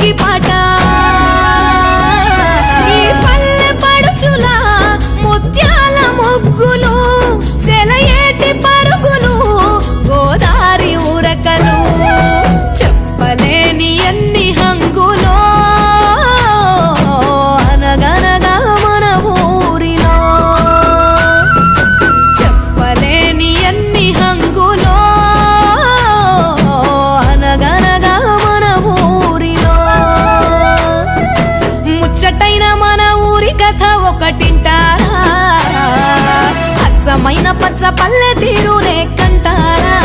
ఏటి పాట ఈ పల్లె పడుచుల ముత్యాల ముగ్గులు సెలయేటి పరుగులు గోదారి ఉరకలు చెప్పలేని ఎన్ని హంగులో అనగనగా మన ఊరిలో చెప్పలేని ఎన్ని హంగులో అనగనగా మన ఊరిలో ముచ్చటైన మన ఊరి కథ ఒకటింటారా అచ్చమైన పచ్చ పల్లె తీరునే కంటారా